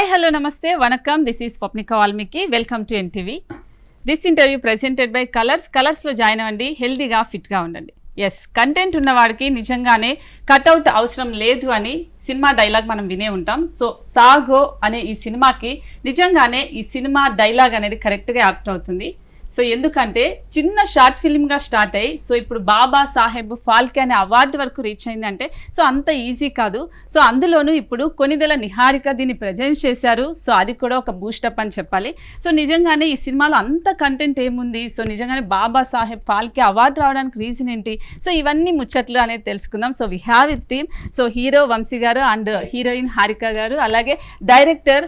Hi, hello, namaste, vanakkam. This is Swapnika Valmiki. Welcome to NTV. This interview presented by Colors. Colors లో join అవ్వండి, హెల్దీగా ఫిట్గా ఉండండి. Yes, content ఉన్నవాడికి నిజంగానే కట్అవుట్ అవసరం లేదు అని సినిమా డైలాగ్ మనం వినే ఉంటాం. సో సాగో అనే ఈ సినిమాకి నిజంగానే ఈ సినిమా డైలాగ్ అనేది కరెక్ట్గా యాప్ట్ అవుతుంది. సో ఎందుకంటే చిన్న షార్ట్ ఫిల్మ్గా స్టార్ట్ అయ్యి సో ఇప్పుడు బాబా సాహెబ్ ఫాల్కే అనే అవార్డు వరకు రీచ్ అయిందంటే సో అంత ఈజీ కాదు. సో అందులోనూ ఇప్పుడు కొనిదెల నిహారిక దీన్ని ప్రజెంట్ చేశారు. సో అది కూడా ఒక బూస్టప్ అని చెప్పాలి. సో నిజంగానే ఈ సినిమాలో అంత కంటెంట్ ఏముంది, సో నిజంగానే బాబా సాహెబ్ ఫాల్కే అవార్డు రావడానికి రీజన్ ఏంటి, సో ఇవన్నీ ముచ్చట్లు అనేది తెలుసుకుందాం. So we have with team. So hero Vamshi గారు అండ్ హీరోయిన్ హారిక గారు, అలాగే డైరెక్టర్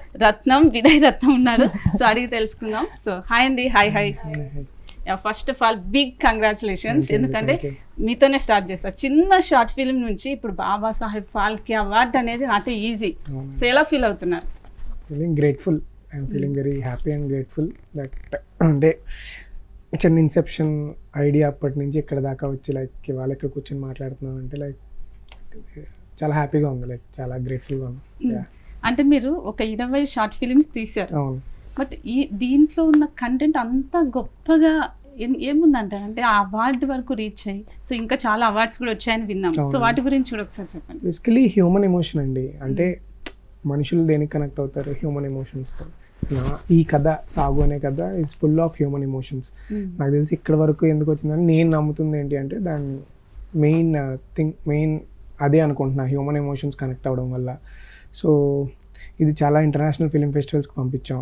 విదయ్ రత్నం ఉన్నారు. సో అడిగి తెలుసుకుందాం. సో హాయ్ అండి. Hi hi. First of all big congratulations, ఎందుకంటే మీతోనే స్టార్ట్ చేస్తా. చిన్న షార్ట్ ఫిల్మ్ నుంచి ఇప్పుడు బాబా సాహెబ్ ఫాల్కే అవార్డు అనేది నాట్ ఈజీ. సో ఎలా ఫీల్ అవుతున్నారు? Feeling grateful. I'm feeling very happy and grateful that అంటే చిన్న ఇన్సెప్షన్ ఐడియా అప్పటి నుంచి ఇక్కడ దాకా వచ్చి లైక్ వాళ్ళు ఇక్కడ కూర్చొని మాట్లాడుతున్నాం అంటే లైక్ చాలా హ్యాపీగా ఉంది, లైక్ చాలా గ్రేట్ఫుల్గా ఉంది. అంటే మీరు ఒక 20 షార్ట్ ఫిలిమ్స్ తీశారు. అవును. బట్ దీంట్లో ఉన్న కంటెంట్ అంతా గొప్పగా ఏముందంటే అంటే ఆ అవార్డు వరకు రీచ్ అయ్యి సో ఇంకా చాలా అవార్డ్స్ కూడా వచ్చాయని విన్నాం. సో వాటి గురించి కూడా ఒకసారి చెప్పండి. బేసికలీ హ్యూమన్ ఎమోషన్ అండి. అంటే మనుషులు దేనికి కనెక్ట్ అవుతారు? హ్యూమన్ ఎమోషన్స్తో. ఈ కథ సాగు అనే కథ is full of human emotions. నాకు తెలిసి ఇక్కడ వరకు ఎందుకు వచ్చిందని నేను నమ్ముతుంది ఏంటి అంటే దాన్ని మెయిన్ అదే అనుకుంటున్నా, హ్యూమన్ ఎమోషన్స్ కనెక్ట్ అవ్వడం వల్ల. సో ఇది చాలా ఇంటర్నేషనల్ ఫిలిం ఫెస్టివల్స్కి పంపించాం.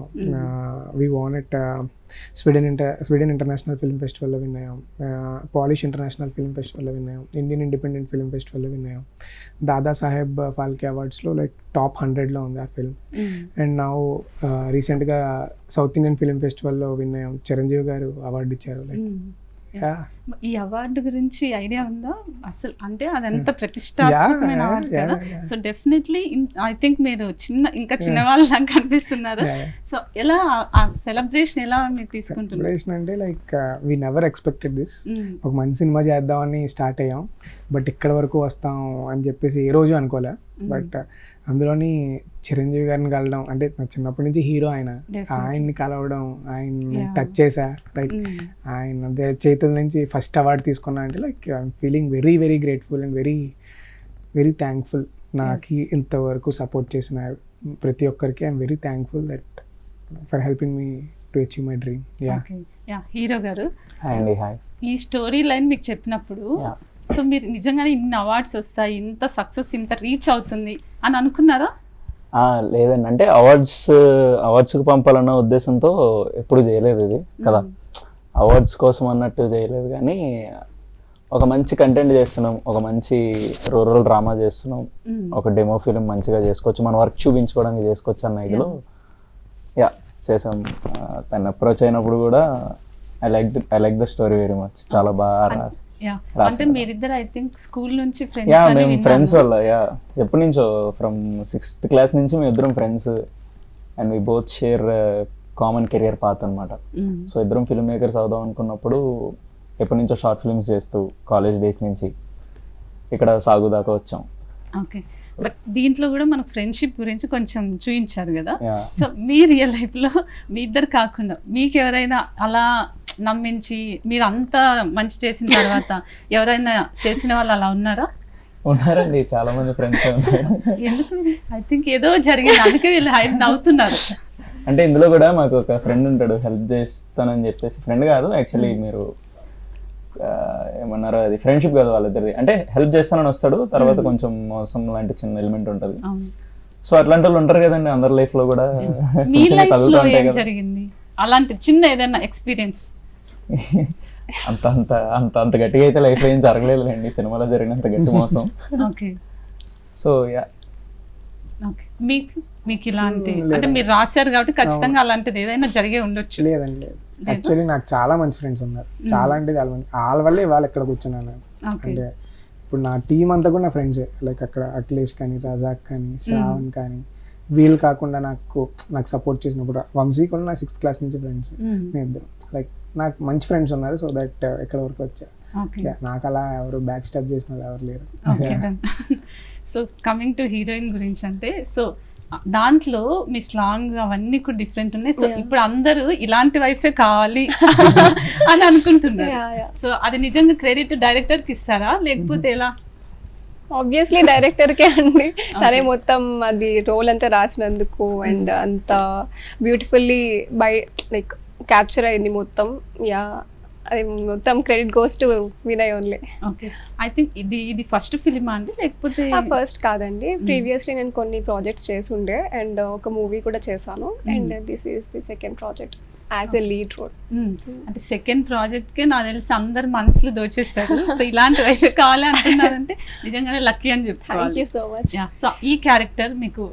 We won at Sweden international film ఫెస్టివల్లో విన్నాం, పాలిష్ ఇంటర్నేషనల్ ఫిలిం ఫెస్టివల్లో విన్నాం, ఇండియన్ ఇండిపెండెంట్ ఫిలిం ఫెస్టివల్లో విన్నాం, దాదా సాహెబ్ ఫాల్కే అవార్డ్స్లో లైక్ టాప్ 100లో ఉంది ఆ ఫిల్మ్. అండ్ నా రీసెంట్గా సౌత్ ఇండియన్ ఫిలిం ఫెస్టివల్లో విన్నాం, చిరంజీవి గారు అవార్డు ఇచ్చారు. లైక్ ఈ అవార్డు గురించి ఐడియా ఉందా అసలు? అంటే అదంతా ప్రతిష్టాత్మకమైన అవార్డు కదా. సో డెఫినెట్లీ ఐ థింక్ మీరు ఇంకా చిన్న వాళ్ళ కనిపిస్తున్నారు. సో ఎలా ఆ సెలబ్రేషన్ ఎలా మీరు తీసుకుంటున్నారు? సెలబ్రేషన్ అంటే like we never expected this. ఒక మంచి సినిమా చేద్దామని స్టార్ట్ అయ్యాం, బట్ ఇక్కడ వరకు వస్తాం అని చెప్పేసి ఏ రోజు అనుకోలే. బట్ అందులోని చిరంజీవి గారిని కలవడం అంటే నా చిన్నప్పటి నుంచి హీరో ఆయన్ని కలవడం, ఆయన్ని టచ్ చేశా. లైక్ ఆయన చేతుల నుంచి ఫస్ట్ అవార్డు తీసుకున్నా అంటే like I'm feeling very very grateful and very very thankful. నాకు ఇంతవరకు సపోర్ట్ చేసిన ప్రతి ఒక్కరికి I'm very thankful that for helping me to achieve my dream. Hero గారు, హాయ్. ఈ స్టోరీ లైన్ మీకు చెప్పినప్పుడు సో మీరు నిజంగానే ఇన్ని అవార్డ్స్ వస్తాయి, ఇంత సక్సెస్, ఇంత రీచ్ అవుతుంది అని అనుకున్నారా? లేదండి, అంటే అవార్డ్స్కి పంపాలన్న ఉద్దేశంతో ఎప్పుడు చేయలేదు ఇది కదా. అవార్డ్స్ కోసం అన్నట్టు చేయలేదు, కానీ ఒక మంచి కంటెంట్ చేస్తున్నాం, ఒక మంచి రూరల్ డ్రామా చేస్తున్నాం, ఒక డెమో ఫిలిం మంచిగా చేసుకోవచ్చు, మన వర్క్ చూపించుకోవడానికి చేసుకోవచ్చు అన్న ఇదిలో చేసాం. తను అప్రోచ్ అయినప్పుడు కూడా I like the story very much. చాలా బాగా అంటే మీరిద్దరు ఐ థింక్ స్కూల్ నుంచి మేము ఫ్రెండ్స్ వల్ల ఎప్పటి నుంచో ఫ్రమ్ 6th క్లాస్ నుంచి మేము ఇద్దరం friends and we both share common career path అనమాట. సో ఇద్దరం ఫిల్మ్ మేకర్స్ అవుదాం అనుకున్నప్పుడు ఎప్పటి నుంచో షార్ట్ ఫిల్మ్స్ చేస్తూ కాలేజ్ డేస్ నుంచి ఇక్కడ సాగు దాకా వచ్చాం. ఓకే, బట్ దీంట్లో కూడా మన ఫ్రెండ్షిప్ గురించి కొంచెం చూపించారు కదా. సో మీ రియల్ లైఫ్లో మీ ఇద్దరు కాకుండా మీకు ఎవరైనా అలా నమ్మించి మీరు అంత మంచి చేసిన తర్వాత ఎవరైనా చేసిన వాళ్ళు అలా ఉన్నారా? ఉన్నారండి, చాలా మంది ఫ్రెండ్స్ ఉన్నారు. ఎందుకు? ఐ థింక్ ఏదో జరిగింది, అందుకే వీళ్ళు హైట్ నవ్వుతున్నారు. అంటే ఇందులో కూడా మాకు ఒక ఫ్రెండ్ ఉంటాడు, హెల్ప్ చేస్తానని చెప్పేసి. ఫ్రెండ్ కాదు యాక్చువల్లీ, మీరు ఏమన్నారో అది ఫ్రెండ్షిప్ కాదు వాళ్ళిద్దరిది. అంటే హెల్ప్ చేస్తానని వస్తాడు, తర్వాత కొంచెం మోసం లాంటి చిన్న ఎలిమెంట్ ఉంటుంది. సో అట్లాంటి వాళ్ళు ఉంటారు కదండి అందరి లైఫ్ లో కూడా. జరిగింది అలాంటి చిన్న ఏదైనా ఎక్స్పీరియన్స్? అంత గట్టిగా అయితే లైఫ్ లో ఏం జరగలేదులేండి, సినిమాలో జరిగినంత గట్టి మోసం. సో మీకు ఇలాంటి అంటే మీరు రాశారు కాబట్టి ఖచ్చితంగా అలాంటిది ఏదైనా జరిగే ఉండొచ్చు. లేదండి, యాక్చువల్లీ నాకు చాలా మంచి ఫ్రెండ్స్ ఉన్నారు, చాలా అంటే చాలా మంచి. వాళ్ళ వల్లే వాళ్ళు ఎక్కడ కూర్చున్నాను. అంటే ఇప్పుడు నా టీం అంతా కూడా నా ఫ్రెండ్సే. లైక్ అక్కడ అఖిలేష్ కానీ, రజాక్ కానీ, శ్రావణ్ కానీ, వీళ్ళు కాకుండా నాకు సపోర్ట్ చేసినప్పుడు వంశీ కూడా నా 6th క్లాస్ నుంచి ఫ్రెండ్స్. నేను ఇద్దరు లైక్ నాకు మంచి ఫ్రెండ్స్ ఉన్నారు. సో దట్ ఎక్కడ వరకు వచ్చా. నాకు అలా ఎవరు బ్యాక్ స్టెప్ చేసిన వాళ్ళు ఎవరు లేరు. సో కమింగ్ టు హీరోయిన్ గురించి అంటే సో దాంట్లో మీ స్లాంగ్ అవన్నీ కూడా డిఫరెంట్ ఉన్నాయి. సో ఇప్పుడు అందరూ ఇలాంటి వైఫే కావాలి అని అనుకుంటున్నారు. సో అది నిజంగా క్రెడిట్ డైరెక్టర్ కి ఇస్తారా లేకపోతే ఎలా? ఆబ్వియస్లీ డైరెక్టర్కే అండి. తనే మొత్తం అది రోల్ అంతా రాసినందుకు అండ్ అంత బ్యూటిఫుల్లీ లైక్ క్యాప్చర్ అయింది మొత్తం. యా, అది మొత్తం credit goes to Vinay only. Okay, I think ఇది ఫస్ట్ ఫిలిమా అండి లేకపోతే? ఫస్ట్ కాదండి, ప్రీవియస్లీ నేను కొన్ని ప్రాజెక్ట్స్ చేస్తుండే అండ్ ఒక మూవీ కూడా చేశాను and this is the second project as a lead role. అంటే సెకండ్ ప్రాజెక్ట్ కే నాకు తెలిసి అందరు మనసులు దోచేస్తారు. సో ఇలాంటి వైఫ్ కావాలి అంటున్నారంటే నిజంగానే లక్కీ అని చెప్పుకోవాలి. Thank you so much. So ఈ క్యారెక్టర్ మీకు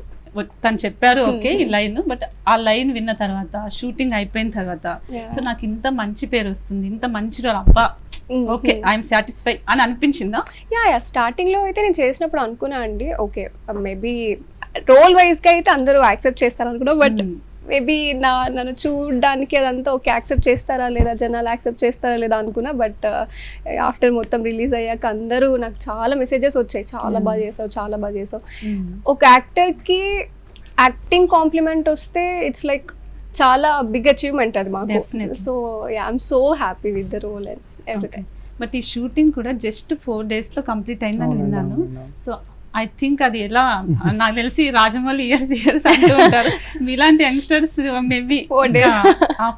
తను చెప్పారు ఓకే ఈ లైన్, బట్ ఆ లైన్ విన్న తర్వాత షూటింగ్ అయిపోయిన తర్వాత సో నాకు ఇంత మంచి పేరు వస్తుంది, ఇంత మంచి రోల్, అబ్బా ఓకే ఐఎమ్ సాటిస్ఫై అని అనిపించిందా? యా స్టార్టింగ్ లో అయితే నేను చేసినప్పుడు అనుకున్నా అండి, ఓకే మేబీ రోల్ వైజ్ గా అయితే అందరూ యాక్సెప్ట్ చేస్తారు అనుకున్నా, బట్ మేబీ నన్ను చూడడానికి అదంతా ఓకే యాక్సెప్ట్ చేస్తారా లేదా, జనాలు యాక్సెప్ట్ చేస్తారా లేదా అనుకున్నా. బట్ ఆఫ్టర్ మొత్తం రిలీజ్ అయ్యాక అందరూ నాకు చాలా మెసేజెస్ వచ్చాయి, చాలా బాగా చేసావు, చాలా బాగా చేసావు. ఒక యాక్టర్కి యాక్టింగ్ కాంప్లిమెంట్ వస్తే ఇట్స్ లైక్ చాలా బిగ్ అచీవ్మెంట్ అది మాకు. So I'm so happy with the role and everything. But ఈ షూటింగ్ కూడా జస్ట్ 4 days లో కంప్లీట్ అయిందని విన్నాను. సో ఐ థింక్ అది ఎలా, నాకు తెలిసి రాజమౌళి ఇయర్స్ అంటూ ఉంటారు, మీలాంటి యంగ్స్టర్స్ మేబీ 4 days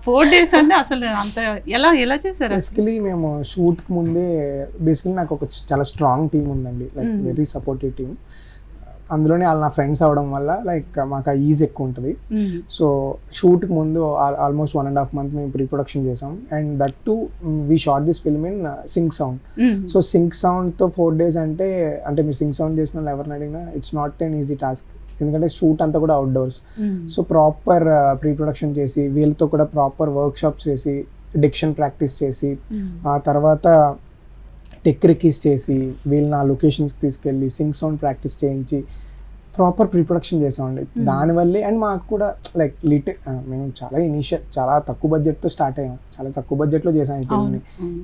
4 days అంటే అసలు అంత ఎలా చేశారు? బేసికలీ మేము షూట్కి ముందే బేసికలీ నాకు ఒక చాలా స్ట్రాంగ్ టీమ్ ఉందండి, లైక్ వెరీ సపోర్టివ్ టీమ్. అందులోనే వాళ్ళు నా ఫ్రెండ్స్ అవడం వల్ల లైక్ మాకు ఆ ఈజ్ ఎక్కువ ఉంటుంది. సో షూట్కి ముందు ఆల్మోస్ట్ 1.5 months మేము ప్రీ ప్రొడక్షన్ చేసాం and that too we shot this film in sync sound. So sync సౌండ్తో 4 days అంటే మీరు సింక్ సౌండ్ చేసిన వాళ్ళు ఎవరిని అడిగినా it's not an easy task, ఎందుకంటే షూట్ అంతా కూడా outdoors. So proper pre production చేసి వీళ్ళతో కూడా ప్రాపర్ వర్క్ షాప్స్ చేసి డిక్షన్ ప్రాక్టీస్ చేసి ఆ తర్వాత టెక్ రికీస్ చేసి వీళ్ళని ఆ లొకేషన్స్కి తీసుకెళ్ళి సింక్ సౌండ్ ప్రాక్టీస్ చేయించి ప్రాపర్ ప్రీ ప్రొడక్షన్ చేసామండి. దానివల్లే అండ్ మాకు కూడా లైక్ మేము చాలా తక్కువ బడ్జెట్తో స్టార్ట్ అయ్యాం, చాలా తక్కువ బడ్జెట్లో చేసాం ఈ ఫిల్మ్ని.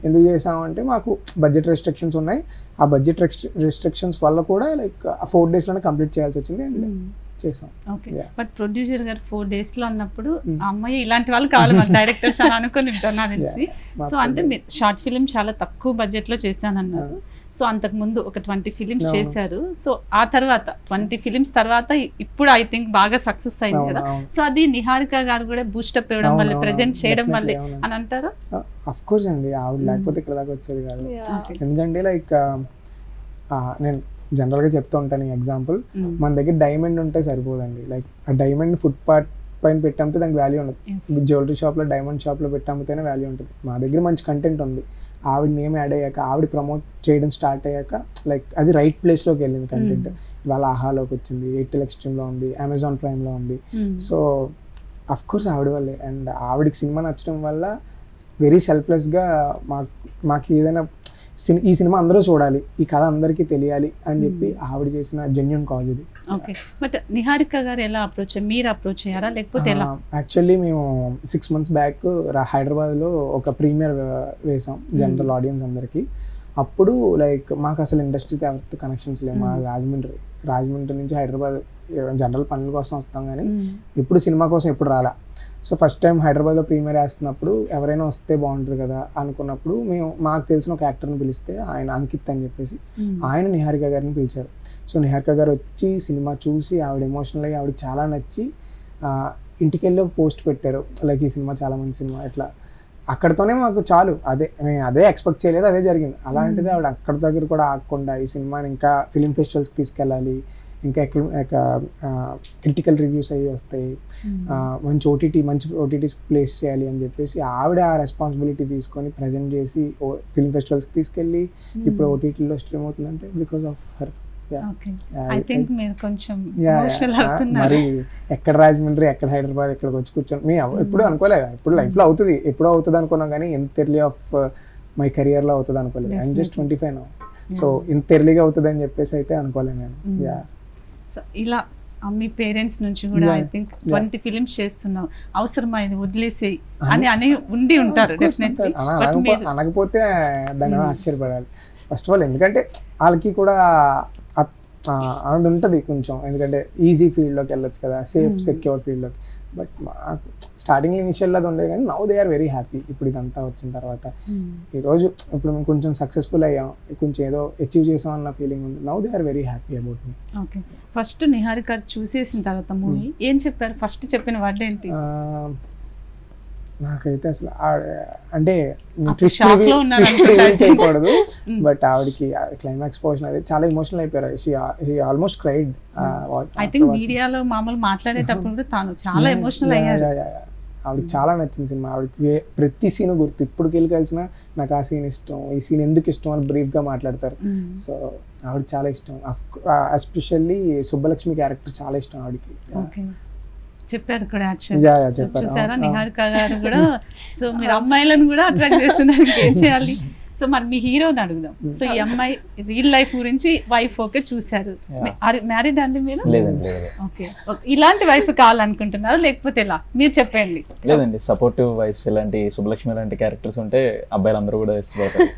ఎందుకు చేసామంటే మాకు బడ్జెట్ రెస్ట్రిక్షన్స్ ఉన్నాయి, ఆ బడ్జెట్ రెస్ట్రిక్షన్స్ వల్ల కూడా లైక్ 4 daysలోనే కంప్లీట్ చేయాల్సి వచ్చింది అండ్ చేసాం. ఓకే, బట్ ప్రొడ్యూసర్ గారు 4 days లో అన్నప్పుడు అమ్మాయి ఇలాంటి వాళ్ళు కావాలి మాకు డైరెక్టర్స్ అని అనుకుని ఉంటారు నాకు తెలిసి. సో అంటే మీరు షార్ట్ ఫిలిం చాలా తక్కువ బడ్జెట్ లో చేశానన్నారు. సో అంతకు ముందు ఒక 20 films చేశారు. సో ఆ తర్వాత 20 films తర్వాత ఇప్పుడు ఐ థింక్ బాగా సక్సెస్ అయింది కదా. సో అది నిహారిక గారు కూడా బూస్టప్ ఇవ్వడం వల్ల, ప్రెజెంట్ చేయడం వల్లే అని అంటారు. అఫ్ కోర్స్ అండి, ఆవిడ లేకపోతే ఇక్కడ దాకా వచ్చేది కాదు. ఎందుకంటే లైక్ నేను జనరల్గా చెప్తూ ఉంటాను ఈ ఎగ్జాంపుల్, మన దగ్గర డైమండ్ ఉంటే సరిపోదండి. లైక్ ఆ డైమండ్ ఫుట్పాత్ పైన పెట్టామితే దానికి వాల్యూ ఉండదు. జ్యువెలరీ షాప్లో డైమండ్ షాప్లో పెట్టామితేనే వాల్యూ ఉంటుంది. మా దగ్గర మంచి కంటెంట్ ఉంది, ఆవిడ నేమ్ యాడ్ అయ్యాక, ఆవిడ ప్రమోట్ చేయడం స్టార్ట్ అయ్యాక లైక్ అది రైట్ ప్లేస్లోకి వెళ్ళింది కంటెంట్. ఇవాళ ఆహాలోకి వచ్చింది, ఎయిర్టెల్ ఎక్స్ట్రీమ్లో ఉంది, అమెజాన్ ప్రైమ్లో ఉంది. సో అఫ్ కోర్స్ ఆవిడ వల్లే. అండ్ ఆవిడకి సినిమా నచ్చడం వల్ల వెరీ సెల్ఫ్లెస్గా మాకు ఏదైనా ఈ సినిమా అందరూ చూడాలి, ఈ కథ అందరికీ తెలియాలి అని చెప్పి ఆవిడ చేసిన జెన్యూన్ కాజ్ ఇది. ఓకే, బట్ నిహారిక గారు ఎలా అప్రోచ్, మీరు అప్రోచ్ అయ్యారా లేకపోతే ఎలా? యాక్చువల్లీ మేము 6 months బ్యాక్ హైదరాబాద్లో ఒక ప్రీమియర్ వేసాం జనరల్ ఆడియన్స్ అందరికీ. అప్పుడు లైక్ మాకు అసలు ఇండస్ట్రీతో ఎవరితో కనెక్షన్స్ లేవు. మా రాజమండ్రి నుంచి హైదరాబాద్ జనరల్ పనుల కోసం వస్తాం కానీ ఎప్పుడు సినిమా కోసం ఎప్పుడు రాలా. సో ఫస్ట్ టైం హైదరాబాద్లో ప్రీమియర్ వేస్తున్నప్పుడు ఎవరైనా వస్తే బాగుంటుంది కదా అనుకున్నప్పుడు మాకు తెలిసిన ఒక యాక్టర్ని పిలిస్తే ఆయన అంకిత్ అని చెప్పేసి ఆయన నిహారిక గారిని పిలిచారు. సో నిహారిక గారు వచ్చి సినిమా చూసి ఆవిడ ఎమోషనల్ అయ్యి ఆవిడకి చాలా నచ్చి ఇంటికి వెళ్ళి పోస్ట్ పెట్టారు, లైక్ ఈ సినిమా చాలా మంచి సినిమా ఇట్లా. అక్కడితోనే మాకు చాలు, అదే ఎక్స్పెక్ట్ చేయలేదు, అదే జరిగింది. అలాంటిది ఆవిడ అక్కడ దగ్గర కూడా ఆగకుండా ఈ సినిమాని ఇంకా ఫిలిం ఫెస్టివల్స్కి తీసుకెళ్ళాలి, ఇంకా క్రిటికల్ రివ్యూస్ అయ్యి వస్తాయి, మంచి ఓటీటీస్ ప్లేస్ చేయాలి అని చెప్పేసి ఆవిడ ఆ రెస్పాన్సిబిలిటీ తీసుకొని ప్రజెంట్ చేసి ఫిల్మ్ ఫెస్టివల్స్కి తీసుకెళ్ళి ఇప్పుడు ఓటీటీలో స్ట్రీమ్ అవుతుందంటే బికాస్ ఆఫ్ హర్. మరి ఎక్కడ రాజమండ్రి, ఎక్కడ హైదరాబాద్, ఎక్కడికి వచ్చి కూర్చొని మేము ఎప్పుడు అనుకోలేదు, ఇప్పుడు లైఫ్లో అవుతుంది, ఎప్పుడో అవుతుంది అనుకున్నాం కానీ ఇంత ఎర్లీ ఆఫ్ మై కెరియర్లో అవుతుంది అనుకోలేదు. I'm just 25 now. సో ఇంత ఎర్లీగా అవుతుంది అని చెప్పేసి అయితే అనుకోలేదు నేను. సో ఇలా మీ పేరెంట్స్ నుంచి కూడా ఐ థింక్ 20 films చేస్తున్నావు, అవసరమా ఇది వదిలేసి అని ఉండి ఉంటారు డెఫినెట్లీ. అనకపోతే దాని ఆశ్చర్యపడాలి ఫస్ట్ ఆఫ్ ఆల్, ఎందుకంటే వాళ్ళకి కూడా అది ఉంటుంది కొంచెం, ఎందుకంటే ఈజీ ఫీల్డ్లోకి వెళ్ళొచ్చు కదా, సేఫ్ సెక్యూర్ ఫీల్డ్లోకి. బట్ స్టార్టింగ్ ఇనిషియల్ అది ఉండేది, కానీ now they are very happy ఇప్పుడు ఇదంతా వచ్చిన తర్వాత. ఈరోజు ఇప్పుడు మేము కొంచెం సక్సెస్ఫుల్ అయ్యాం, కొంచెం ఏదో అచీవ్ చేసాం అన్న ఫీలింగ్ ఉంది. Now they are very happy about me. Okay, first Niharika చూసేసిన తర్వాత మూవీ ఏం చెప్పారు? ఫస్ట్ చెప్పిన వర్డ్ ఏంటి? నాకైతే అసలు అంటే shock లో ఉన్నారు చేయకూడదు, బట్ ఆవిడకి క్లైమాక్స్ పోర్షన్ అది చాలా ఎమోషనల్ అయిపోయారు. She almost cried. I think మీడియాలో మామూలు మాట్లాడేటప్పుడు కూడా తాను చాలా ఎమోషనల్ అయ్యారు. ఆవిడకి చాలా నచ్చింది సినిమా. ఆవిడకి ప్రతి సీన్ గుర్తు, ఇప్పుడు కలిసిన నాకు ఆ సీన్ ఇష్టం, ఈ సీన్ ఎందుకు ఇష్టం అని బ్రీఫ్గా మాట్లాడతారు. సో ఆవిడకి చాలా ఇష్టం. ఎస్పెషల్లీ సుబ్బలక్ష్మి క్యారెక్టర్ చాలా ఇష్టం ఆవిడకి. చెప్పారు కూడా యాక్చువల్లీ. చూసారా నిహారిక గారు కూడా. సో మీరు అమ్మాయిలను కూడా అట్రాక్ట్ చేస్తున్నారు, ఏం చేయాలి? సో మరి మీ హీరోని అడుగుదాం. సో ఈ అమ్మాయి రియల్ లైఫ్ గురించి వైఫ్ ఓకే చూసారు, మ్యారీడ్ అండి మీరు? ఓకే, ఇలాంటి వైఫ్ కావాలనుకుంటున్నారా లేకపోతే ఎలా మీరు చెప్పండి? లేదండి, సపోర్టివ్ వైఫ్స్ ఇలాంటి సుబ్బలక్ష్మి లాంటి క్యారెక్టర్స్ ఉంటే అబ్బాయిలు అందరూ కూడా ఇష్టపడతారు.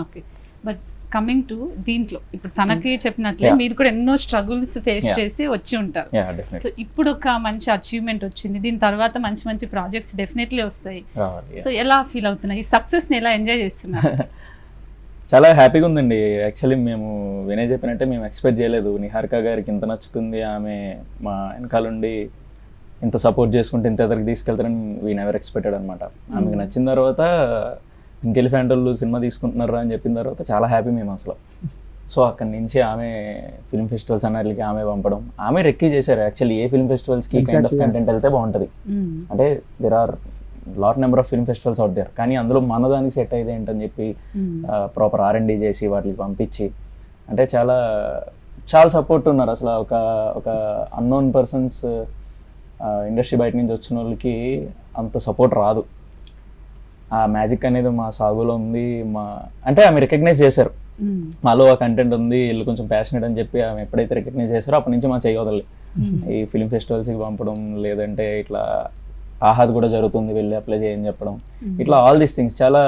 ఓకే, బట్ కమింగ్ టు దీంట్లో ఇప్పుడు తనకి చెప్పినట్లే మీరు కూడా ఎన్నో స్ట్రగుల్స్ ఫేస్ చేసి వచ్చి ఉంటారు. సో ఇప్పుడు ఒక మంచి అచీవ్మెంట్ వచ్చింది, దీని తర్వాత మంచి మంచి ప్రాజెక్ట్స్ డెఫినెట్లీ వస్తాయి. సో ఎలా ఫీల్ అవుతున్నాయి? ఈ సక్సెస్ ని ఎలా ఎంజాయ్ చేస్తున్నారు? చాలా హ్యాపీగా ఉందండి. యాక్చువల్లీ మేము వినయ్ చెప్పినట్టే మేము ఎక్స్పెక్ట్ చేయలేదు నిహారిక గారికి ఇంత నచ్చుతుంది, ఆమె మా వెనకాలండి ఇంత సపోర్ట్ చేసుకుంటే ఇంత ఎదురుకి తీసుకెళ్తారని వీ నెవర్ ఎక్స్పెక్టెడ్ అనమాట. ఆమెకు నచ్చిన తర్వాత ఇంకెలిఫెంట్ వాళ్ళు సినిమా తీసుకుంటున్నారా అని చెప్పిన తర్వాత చాలా హ్యాపీ మేము అసలు. సో అక్కడి నుంచి ఆమె ఫిల్మ్ ఫెస్టివల్స్ అన్నిటికీ ఆమె పంపడం, ఆమె రెక్కీ చేశారు. యాక్చువల్లీ ఏ ఫిల్మ్ ఫెస్టివల్స్కి కైండ్ ఆఫ్ కంటెంట్ వెళ్తే బాగుంటుంది అంటే there are lot number of film festivals out there, కానీ అందులో మన దానికి సెట్ అయ్యేది ఏంటని చెప్పి ప్రాపర్ R&D చేసి వాటికి పంపించి అంటే చాలా చాలా సపోర్ట్ ఉన్నారు అసలు. ఒక అన్నోన్ పర్సన్స్ ఇండస్ట్రీ బయట నుంచి వచ్చిన వాళ్ళకి అంత సపోర్ట్ రాదు. ఆ మ్యాజిక్ అనేది మా సాగులో ఉంది. అంటే ఆమె రికగ్నైజ్ చేశారు మాలో ఆ కంటెంట్ ఉంది, వీళ్ళు కొంచెం ప్యాషనెట్ అని చెప్పి ఆమె ఎప్పుడైతే రికగ్నైజ్ చేశారో అప్పటి నుంచి మా చేయవదలే ఈ ఫిల్మ్ ఫెస్టివల్స్కి పంపడం, లేదంటే ఇట్లా ఆహాద్ కూడా జరుగుతుంది వెళ్ళి అప్లై చేయని చెప్పడం, ఇట్లా ఆల్ దీస్ థింగ్స్ చాలా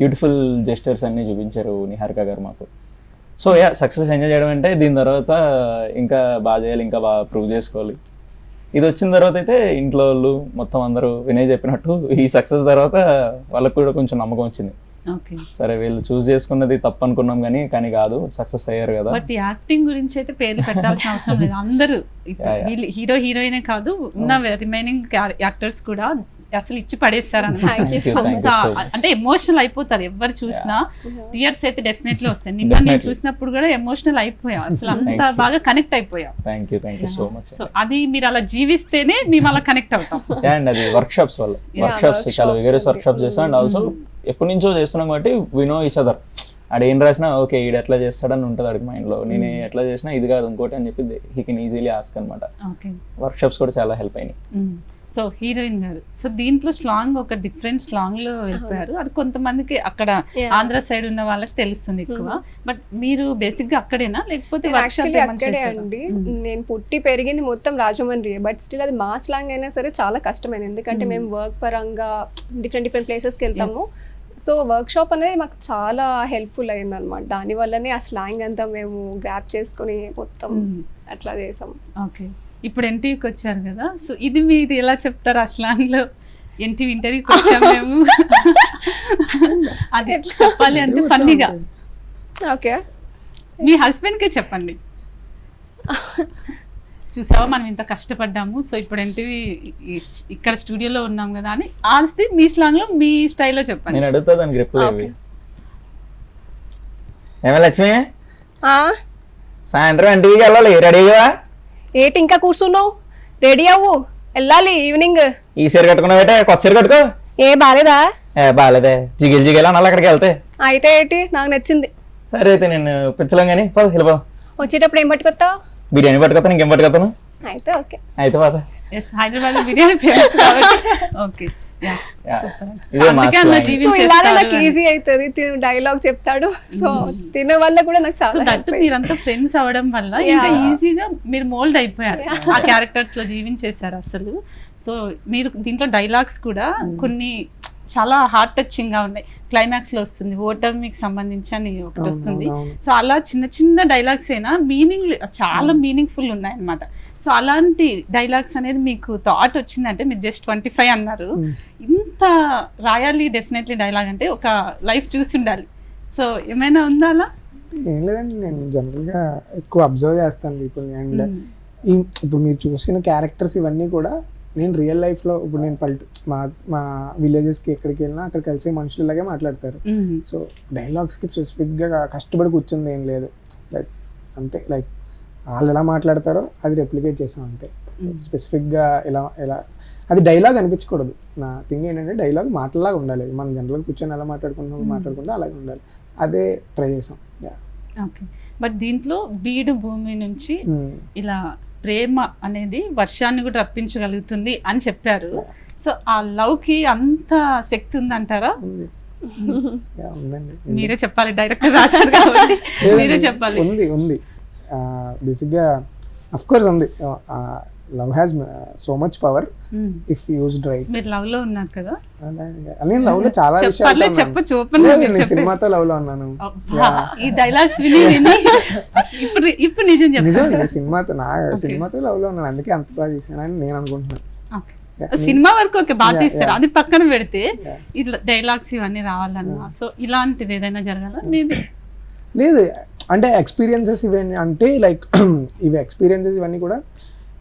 బ్యూటిఫుల్ జెస్టర్స్ అన్ని చూపించారు నిహారిక గారు మాకు. సో సక్సెస్ ఎంజాయ్ చేయడం అంటే దీని తర్వాత ఇంకా బాగా చేయాలి, ఇంకా బాగా ప్రూవ్ చేసుకోవాలి. ఇది వచ్చిన తర్వాత అయితే ఇంట్లో వాళ్ళు మొత్తం అందరూ వినయ్ చెప్పినట్టు ఈ సక్సెస్ తర్వాత వాళ్ళకు కూడా కొంచెం నమ్మకం వచ్చింది. సరే వీళ్ళు చూస్ చేసుకున్నది తప్పు అనుకున్నాం కానీ కాదు, సక్సెస్ అయ్యారు కదా. బట్ యాక్టింగ్ గురించి అయితే పేర్లు పెట్టాల్సిన అవసరం లేదు. అందరూ హీరో హీరోయినే కాదు, ఉన్న రిమైనింగ్ యాక్టర్స్ కూడా అసలు ఇచ్చి పడేస్తారు. అంటే ఎమోషనల్ అయిపోతారు ఎవరు చూసినా, టీయర్స్ అయితే డెఫినెట్లీ వస్తాయి. నిన్న నేను చూసినప్పుడు కూడా ఎమోషనల్ అయిపోయా, అసలు అంత బాగా కనెక్ట్ అయిపోయా. Thank you so much. So అది మీరు అలా జీవిస్తేనే మేము అలా కనెక్ట్ అవుతాం. అండ్ అది వర్క్షాప్స్ వల్ల, వర్క్షాప్స్ చాలా విగరస్ వర్క్షాప్స్ చేస్తాం. అండ్ ఆల్సో ఎప్పటి నుంచో చేస్తున్నాం కాబట్టి వి నో ఈచ్ అదర్. ఆడ ఏం రాసినా ఓకే ఈడు ఎట్లా చేస్తాడని ఉంటుంది ఆడికి మైండ్లో, నేను ఎట్లా చేసినా ఇది కాదు ఇంకోటి అని చెప్పి హీ కెన్ ఈజీలీ ఆస్క్ అనమాట. వర్క్షాప్స్ కూడా చాలా హెల్ప్ అయినాయి. సో హీరోయిన్ గారు, సో దీంట్లో స్లాంగ్ ఒక డిఫరెంట్ స్లాంగ్ లో వెళ్ళిపోయారు. అది కొంతమందికి అక్కడ ఆంధ్ర సైడ్ ఉన్న వాళ్ళకి తెలుస్తుంది ఎక్కువ. బట్ మీరు బేసిక్ గా అక్కడేనా లేకపోతే అక్కడే అండి? నేను పుట్టి పెరిగింది మొత్తం రాజమండ్రి, బట్ స్టిల్ అది మా స్లాంగ్ అయినా సరే చాలా కష్టమైంది, ఎందుకంటే మేము వర్క్ పరంగా డిఫరెంట్ ప్లేసెస్కి వెళ్తాము. సో వర్క్ షాప్ అనేది మాకు చాలా హెల్ప్ఫుల్ అయింది అనమాట. దానివల్లనే ఆ స్లాంగ్ అంతా మేము గ్రాప్ చేసుకుని మొత్తం అట్లా చేసాం. ఓకే, ఇప్పుడు ఎన్టీవీకి వచ్చారు కదా, సో ఇది మీరు ఎలా చెప్తారు ఆ స్లాంగ్ లో? ఎన్టీవీ ఇంటర్వ్యూకి వచ్చాము మేము అది చెప్పాలి అంటే ఫన్నీగా. ఓకే, మీ హస్బెండ్ కే చెప్పండి. చూసావా మనం ఇంత కష్టపడ్డాము, సో ఇప్పుడు ఎన్టీవీ ఇక్కడ స్టూడియోలో ఉన్నాం కదా అని ఆస్తి మీ స్లాంగ్ లో మీ స్టైల్లో చెప్పండి. నేను అడుగుతా దానికి రిప్లై. ఏమే లక్ష్మి, సాయంత్రం ఎన్టీవీకి వెళ్ళాలి, రెడీగా? ఏంటి ఇంకా కూర్చున్నావు? రెడీ అవ్వు, వెళ్ళాలి ఈవినింగ్. ఈ చీర కట్టుకున్నావేటే, కొత్త చీర కట్టుకో. ఏ బాలేదా? బాలేదే, జిగిల్ అనాలి అక్కడికి వెళ్తే. అయితే ఏంటి, నాకు నచ్చింది. సరే అయితే నేను పెంచలేం కానీ పద వెళ్ళిపోదాం. వచ్చేటప్పుడు ఏం పట్టుకొస్తావు? బిర్యానీ పట్టుకొస్తాను, ఇంకేం పట్టుకొస్తాను? అయితే ఓకే, అయితే పద. హైదరాబాద్ బిర్యానీ ఫేమస్ కాబట్టి ఓకే. నాకు ఈజీ అవుతుంది, డైలాగ్ చెప్తాడు. సో తినే వల్ల కూడా నాకు చాలా మీరంతా ఫ్రెండ్స్ అవడం వల్ల ఇంకా ఈజీగా మీరు మోల్డ్ అయిపోయారు, ఆ క్యారెక్టర్స్ లో జీవించేశారు అసలు. సో మీరు దీంట్లో డైలాగ్స్ కూడా కొన్ని చాలా హార్ట్ టచింగ్ గా ఉన్నాయి. క్లైమాక్స్ లో వస్తుంది ఓటమికి సంబంధించి అని ఒకటి అవును, వస్తుంది. అవును. సో అలా చిన్న చిన్న డైలాగ్స్ అయినా మీనింగ్ చాలా మీనింగ్ఫుల్ ఉన్నాయి అన్నమాట. సో అలాంటి డైలాగ్స్ అనేది మీకు థాట్ వచ్చిందంటే మీరు జస్ట్ 25 అన్నారు, ఇంత రాయాలి డెఫినెట్లీ డైలాగ్ అంటే ఒక లైఫ్ చూసి ఉండాలి. సో ఏమైనా ఉందా అలా? ఏం లేదండి, నేను జనరల్గా ఎక్కువ అబ్జర్వ్ చేస్తాను పీపుల్. అండ్ ఇప్పుడు మీరు చూసిన క్యారెక్టర్స్ ఇవన్నీ కూడా నేను రియల్ లైఫ్లో ఇప్పుడు నేను మా విలేజెస్కి ఎక్కడికి వెళ్ళినా అక్కడ కలిసే మనుషులలాగే మాట్లాడతారు. సో డైలాగ్స్కి స్పెసిఫిక్గా కష్టపడి కూర్చుంది ఏం లేదు. లైక్ అంతే, లైక్ వాళ్ళు ఎలా మాట్లాడతారో అది రెప్లికేట్ చేసాం అంతే. స్పెసిఫిక్గా ఎలా అది డైలాగ్ అనిపించకూడదు. నా థింగ్ ఏంటంటే డైలాగ్ మాటలాగా ఉండాలి. మనం జనరల్గా కూర్చొని ఎలా మాట్లాడుకుంటూ అలాగే ఉండాలి. అదే ట్రై చేసాం. ఓకే, బట్ దీంట్లో బీడు భూమి నుంచి ఇలా ప్రేమ అనేది వర్షాన్ని కూడా రప్పించగలుగుతుంది అని చెప్పారు. సో ఆ లవ్ కి అంత శక్తి ఉందంటారా? ఉందండి, మీరే చెప్పాలి, డైరెక్టర్ రాశారు కాబట్టి మీరే చెప్పాలి. ఉంది బేసిక్గా అఫ్ కోర్స్ ఉంది. Love has so much power if used right. మీరు లవ్ లో ఉన్నారు కదా? నేను లవ్ లో చాలా విషయాలు చెప్పచ్చు. సినిమాతో లవ్ లో ఉన్నాను. ఈ డైలాగ్స్ విని ఇప్పుడు నిజం నిజం సినిమాతో లవ్ లో ఉన్నాను, అందుకే అంత బాగా చేశానని నేను అనుకుంటున్నాను. సినిమా వరకు ఓకే, బాగా తీస్తారు, అది పక్కన పెడితే ఇట్లా డైలాగ్స్ ఇవన్నీ రావాలన్నా సో ఇలాంటిది ఏదైనా జరగాల? మేబీ లేదు, అంటే ఎక్స్పీరియన్సెస్ ఇవన్నీ అంటే లైక్ ఎక్స్పీరియన్సెస్ ఇవన్నీ కూడా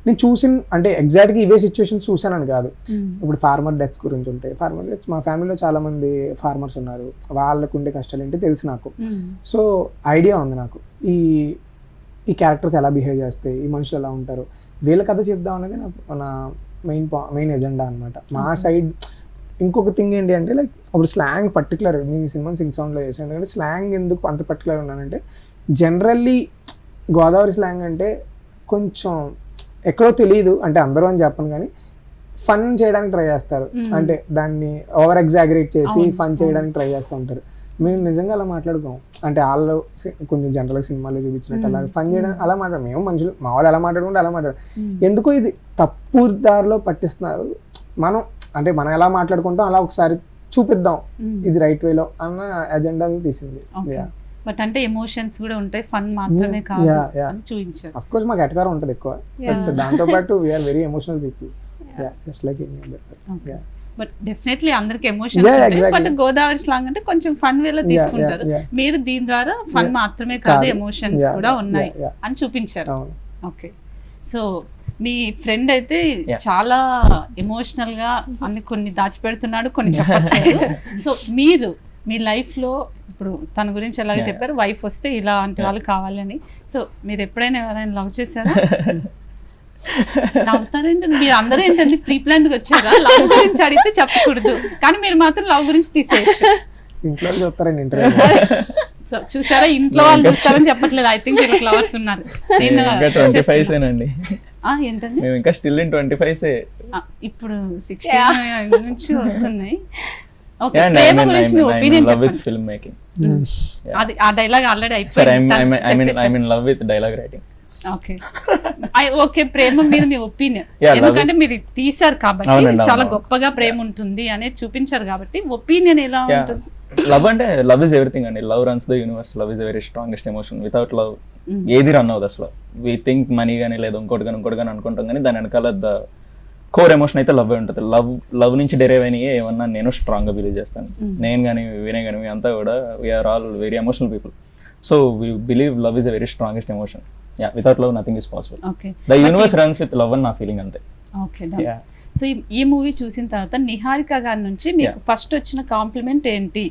నేను అంటే ఎగ్జాక్ట్గా ఇవే సిచ్యువేషన్స్ చూసానని కాదు. ఇప్పుడు ఫార్మర్ డెత్స్ గురించి ఉంటాయి. ఫార్మర్ డెత్స్ మా ఫ్యామిలీలో చాలా మంది ఫార్మర్స్ ఉన్నారు, వాళ్ళకు ఉండే కష్టాలు ఏంటి తెలుసు నాకు. సో ఐడియా ఉంది నాకు ఈ క్యారెక్టర్స్ ఎలా బిహేవ్ చేస్తాయి, ఈ మనుషులు ఎలా ఉంటారు, వీళ్ళ కథ చెప్దాం అనేది నా మెయిన్ ఎజెండా అనమాట. మా సైడ్ ఇంకొక థింగ్ ఏంటి అంటే లైక్ ఇప్పుడు స్లాంగ్ పర్టికులర్ మీ సినిమా సింగ్ సౌండ్లో చేసాను. ఎందుకంటే స్లాంగ్ ఎందుకు అంత పర్టికులర్ ఉన్నానంటే జనరల్లీ గోదావరి స్లాంగ్ అంటే కొంచెం ఎక్కడో తెలియదు, అంటే అందరూ అని చెప్పను కానీ ఫన్ చేయడానికి ట్రై చేస్తారు. అంటే దాన్ని ఓవర్ ఎగ్జాగరేట్ చేసి ఫన్ చేయడానికి ట్రై చేస్తూ ఉంటారు. మేము నిజంగా అలా మాట్లాడుకోం. అంటే వాళ్ళు కొంచెం జనరల్గా సినిమాలో చూపించినట్టు అలా ఫన్ చేయడానికి అలా మాట్లాడు. మేము మనుషులు మా వాళ్ళు ఎలా మాట్లాడుకుంటే అలా మాట్లాడు. ఎందుకో ఇది తప్పు దారిలో పట్టిస్తున్నారు. మనం ఎలా మాట్లాడుకుంటాం అలా ఒకసారి చూపిద్దాం ఇది రైట్ వేలో అన్న ఎజెండా తీసింది. బట్ అంటే ఎమోషన్స్ కూడా ఉంటాయి, ఫన్ మాత్రమే కాదు అని చూపించారు. ఆఫ్ కోర్స్ మాకు ఎటకారం ఉంటుంది ఎక్కువ, బట్ దాంతో పాటు we are very emotional people, just like any other. But definitely అందరికి ఎమోషన్స్ ఉంటాయి, బట్ గోదావరి స్లాంగ్ అంటే కొంచెం ఫన్ వేలో తీసుకుంటారు. మీరు దీని ద్వారా ఫన్ మాత్రమే కాదు ఎమోషన్స్ కూడా ఉన్నాయి అని చూపించారు. ఓకే, సో మీ ఫ్రెండ్ అయితే చాలా ఎమోషనల్ గా అన్ని కొన్ని దాచిపెడుతున్నాడు, కొన్ని చెప్పట్లేదు. సో మీరు మీ లైఫ్ లో ఇప్పుడు తన గురించి ఎలాగ చెప్పారు, వైఫ్ వస్తే ఇలాంటి వాళ్ళు కావాలని. సో మీరు ఎప్పుడైనా ఎవరైనా లవ్ చేశారా? నవ్వుతారేంటండి మీరు అందరూ, ఏంటంటే ప్రీ ప్లాన్ గా వచ్చారా? లవ్ గురించి అడిగితే చెప్పకూడదు, కానీ మీరు మాత్రం లవ్ గురించి తీసేయచ్చు. ఇంట్లో చూస్తారండి ఇంటర్వ్యూ. సో చూసారా, ఇంట్లో వాళ్ళు చూస్తారని చెప్పట్లేదు. ఐ థింక్ వీళ్ళకి లవర్స్ ఉన్నారు. ఏంటండి మేము ఇంకా స్టిల్ ఇన్ 25 ఇప్పుడు 16 నుంచి వస్తున్నాయి. ఓకే, ప్రేమ గురించి మీ ఒపీనియన్ చెప్పండి. ఫిల్మ్ మేకింగ్ అది ఆ డైలాగ్ ఆల్రెడీ అయిపోయింది. I mean love with dialogue writing. Okay okay, ప్రేమ మీద మీ ఒపీనియన్, ఎందుకంటే మీరు తీశారు కాబట్టి చాలా గొప్పగా ప్రేమ ఉంటుంది అనేది చూపించారు కాబట్టి ఒపీనియన్ ఎలా ఉంటుంది? లవ్ అంటే లవ్ ఇస్ ఎవ్రీథింగ్ అండి. Love runs the universe. Love is very strongest emotion. Without love ఏది రన్ అవ్వదు అసలు. వీ థింక్ మనీ కానీ లేదా ఇంకోటి కానీ అనుకుంటాం, కానీ దాని వెనకాల ద కోర్ ఎమోషన్ అయితే లవ్ ఉంటుంది. లవ్ నుంచి డెరైవ్ అయినాయి ఏమన్నా నేను స్ట్రాంగ్గా బిలీవ్ చేస్తాను. నేను కానీ వినయ్ కానీ అంతా కూడా we are all very emotional people. So we believe love is a very strongest emotion. Without love nothing is possible. The universe runs with love అని నా ఫీలింగ్ అంతే. ఓకే, సో ఈ మూవీ చూసిన తర్వాత నిహారిక గారి నుంచి మీకు ఫస్ట్ వచ్చిన కాంప్లిమెంట్ ఏంటి?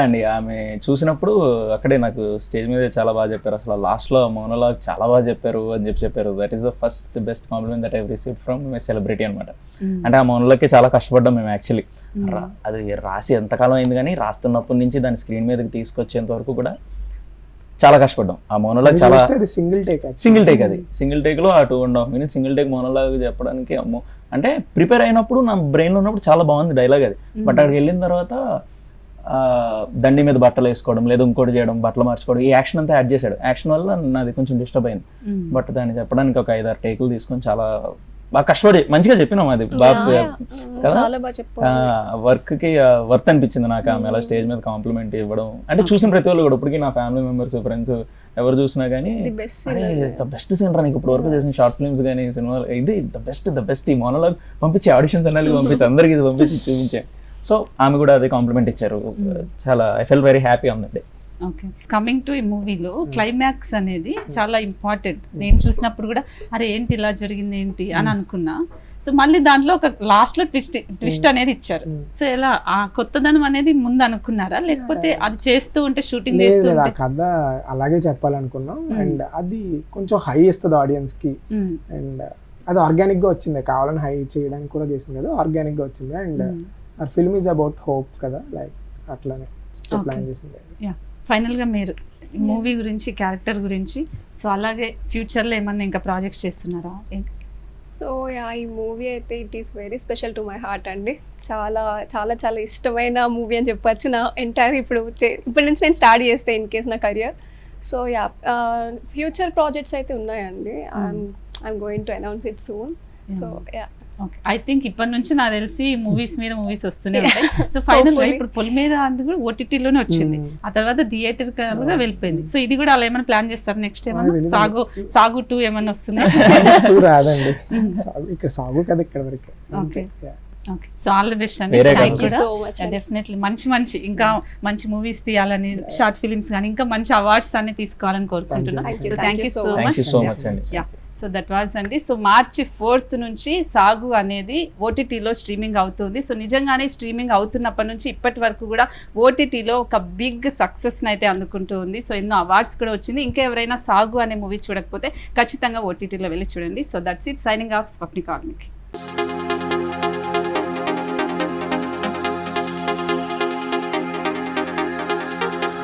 అండి, ఆమె చూసినప్పుడు అక్కడే నాకు స్టేజ్ మీద చాలా బాగా చెప్పారు. అసలు లాస్ట్లో మోనోలాగ్ చాలా బాగా చెప్పారు అని చెప్పారు. That is the first best compliment that I received from my celebrity అనమాట. అంటే ఆ మోనోలాగ్కి చాలా కష్టపడ్డాం మేము యాక్చువల్లీ. అది రాసి ఎంతకాలం అయింది, కానీ రాస్తున్నప్పటి నుంచి దాన్ని స్క్రీన్ మీదకి తీసుకొచ్చేంత వరకు కూడా చాలా కష్టపడ్డాం. ఆ మోనోలాగ్ చాలా సింగిల్ టేక్ అది. సింగిల్ టేక్ లో ఆ 2.5 minutes సింగిల్ టేక్ మోనోలాగ్ చెప్పడానికి అమ్మో, అంటే ప్రిపేర్ అయినప్పుడు నా బ్రెయిన్ లో ఉన్నప్పుడు చాలా బాగుంది డైలాగ్ అది. బట్ అక్కడికి వెళ్ళిన తర్వాత దండి మీద బట్టలు వేసుకోవడం లేదా ఇంకోటి చేయడం, బట్టలు మార్చుకోవడం, ఈ యాక్షన్ అంతా యాడ్ చేశాడు. యాక్షన్ వల్ల నాది కొంచెం డిస్టర్బ్ అయింది. బట్ దాన్ని చెప్పడానికి ఒక 5-6 టేకులు తీసుకొని చాలా బాగా కష్టపడి మంచిగా చెప్పినాం అది బాగా కదా చాలా బాగా చెప్పారు. వర్క్ కి వర్త్ అనిపించింది నాకు ఆమె అలా స్టేజ్ మీద కాంప్లిమెంట్ ఇవ్వడం. అంటే చూసిన ప్రతి వాళ్ళు కూడా ఇప్పటికీ నా ఫ్యామిలీ మెంబర్స్ ఫ్రెండ్స్ ఎవరు చూసినా కానీ ద బెస్ట్ సీన్ రా నీకు ఇప్పుడు వరకు చేసిన షార్ట్ ఫిల్మ్స్ కానీ సినిమాలు ఇది ద బెస్ట్ ఈ మోనోలాగ్ పంపించి ఆడిషన్స్ అన్నది పంపించి అందరికి ఇది పంపించి చూపించాను. సో ఆమె కూడా అదే కాంప్లిమెంట్ ఇచ్చారు. చాలా I felt very happy on that day. Okay, coming to ఈ మూవీలో క్లైమాక్స్ అనేది చాలా ఇంపార్టెంట్. నేను చూసినప్పుడు కూడా అరే ఏంటి ఇలా జరిగింది ఏంటి అని అనుకున్నా. సో మళ్ళీ దాంట్లో ఒక లాస్ట్ లో ట్విస్ట్ అనేది ఇచ్చారు. సో ఎలా ఆ కొత్తదనం అనేది ముందు అనుకున్నారా, లేకపోతే అది చేస్తూ ఉంటే షూటింగ్ చేస్తూ లేదు, ఆ ఉంటే కథ అలాగే చెప్పాలనుకున్నాం. అండ్ అది కొంచెం హై ఇస్తుంది ఆడియన్స్ కి. అండ్ అది ఆర్గానిక్ గా వచ్చింది, కావాలని హై చేయడానికి కూడా చేసింది కదా, ఆర్గానిక్ గా వచ్చింది. అండ్ ఆ ఫిల్మ్ ఈజ్ అబౌట్ హోప్ కదా, లైక్ అట్లానే ప్లాన్ చేసింది. ఫైనల్ గా మీరు మూవీ గురించి, క్యారెక్టర్ గురించి, సో అలాగే ఫ్యూచర్ లో ఏమన్నా ఇంకా ప్రాజెక్ట్స్ చేస్తున్నారా? సో ఈ మూవీ అయితే it is very special to my heart అండి. చాలా చాలా చాలా ఇష్టమైన మూవీ అని చెప్పొచ్చు. నా ఎంటైర్ ఇప్పటి నుంచి నేను స్టార్ట్ చేస్తే ఇన్ కేస్ నా కెరియర్. సో ఫ్యూచర్ ప్రాజెక్ట్స్ అయితే ఉన్నాయండి. I'm going to announce it soon. So okay, I think ఇప్పటి నుంచి నాకు తెలిసి మూవీస్ మీద మూవీస్ వస్తూనే ఉంటాయి. సో ఫైనల్ గా ఇప్పుడు పొలిమేర అది కూడా ఓటీటీలోనే వచ్చింది, ఆ తర్వాత థియేటర్ గా వెళ్ళిపోయింది. సో ఇది కూడా అలా ఏమైనా ప్లాన్ చేస్తారు నెక్స్ట్? ఏమన్నా సాగు 2 ఏమన్నా వస్తున్నాయి? రాదండి, ఇక్కడ సాగు కదా ఇక్కడ వరకు. Okay okay, so all the best అండి. డెఫినెట్లీ మంచి ఇంకా మంచి మూవీస్ తీయాలని, షార్ట్ ఫిలిమ్స్ కానీ ఇంకా మంచి అవార్డ్స్ అన్ని తీసుకోవాలని కోరుకుంటున్నాను. So thank you so much. Yeah, so that was అండి. సో మార్చి 4th నుంచి సాగు అనేది ఓటీటీలో స్ట్రీమింగ్ అవుతుంది. సో నిజంగానే స్ట్రీమింగ్ అవుతున్నప్పటి నుంచి ఇప్పటి వరకు కూడా ఓటీటీలో ఒక బిగ్ సక్సెస్ని అయితే అందుకుంటూ ఉంది. సో ఎన్నో అవార్డ్స్ కూడా వచ్చింది. ఇంకా ఎవరైనా సాగు అనే మూవీ చూడకపోతే ఖచ్చితంగా ఓటీటీలో వెళ్ళి చూడండి. So that's it, signing off Swapnika Valmiki.